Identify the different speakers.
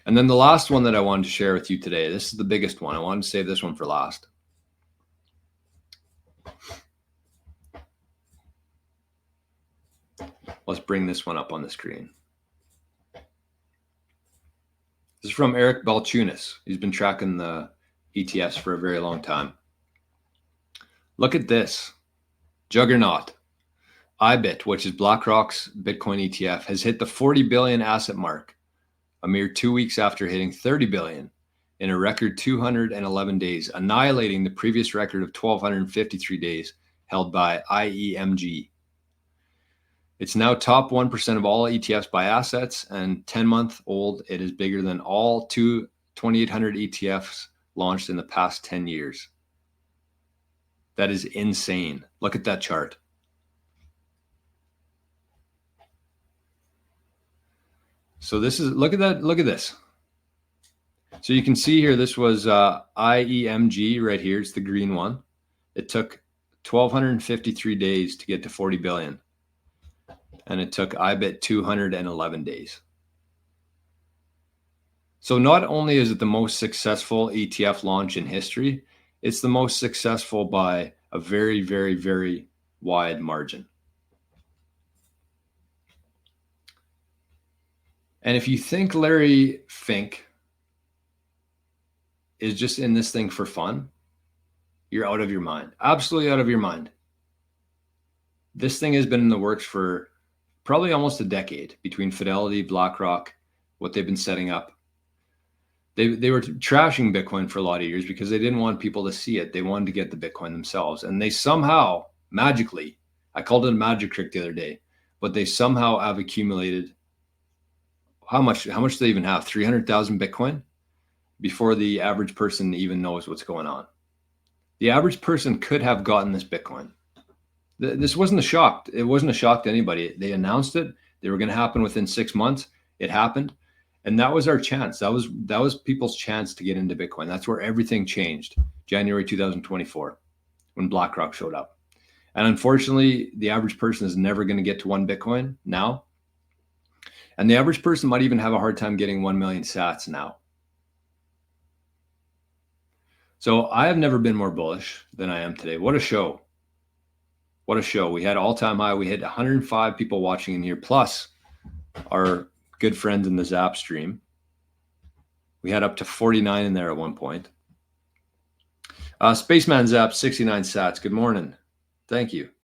Speaker 1: And then the last one that I wanted to share with you today, this is the biggest one. I wanted to save this one for last. Let's bring this one up on the screen. This is from Eric Balchunas. He's been tracking the ETFs for a very long time. Look at this. Juggernaut. IBIT, which is BlackRock's Bitcoin ETF, has hit the 40 billion asset mark a mere 2 weeks after hitting 30 billion in a record 211 days, annihilating the previous record of 1,253 days held by IEMG. It's now top 1% of all ETFs by assets, and 10-month-old, it is bigger than all 2,800 ETFs launched in the past 10 years. That is insane. Look at that chart. So this is, look at that, look at this. So you can see here, this was IEMG right here. It's the green one. It took 1,253 days to get to 40 billion. And it took IBIT 211 days. So not only is it the most successful ETF launch in history, it's the most successful by a very, very, very wide margin. And if you think Larry Fink is just in this thing for fun, you're out of your mind. Absolutely out of your mind. This thing has been in the works for probably almost a decade between Fidelity, BlackRock, what they've been setting up. They were trashing Bitcoin for a lot of years because they didn't want people to see it. They wanted to get the Bitcoin themselves. And they somehow, magically, I called it a magic trick the other day, but they somehow have accumulated, how much do they even have? 300,000 Bitcoin before the average person even knows what's going on. The average person could have gotten this Bitcoin. This wasn't a shock. It wasn't a shock to anybody. They announced it. They were going to happen within 6 months. It happened. And that was our chance. That was people's chance to get into Bitcoin. That's where everything changed. January 2024, when BlackRock showed up. And unfortunately, the average person is never going to get to 1 Bitcoin now. And the average person might even have a hard time getting 1 million sats now. So I have never been more bullish than I am today. What a show. What a show. We had all-time high. We had 105 people watching in here, plus our good friends in the Zap stream. We had up to 49 in there at one point. Spaceman Zap, 69 sats. Good morning. Thank you.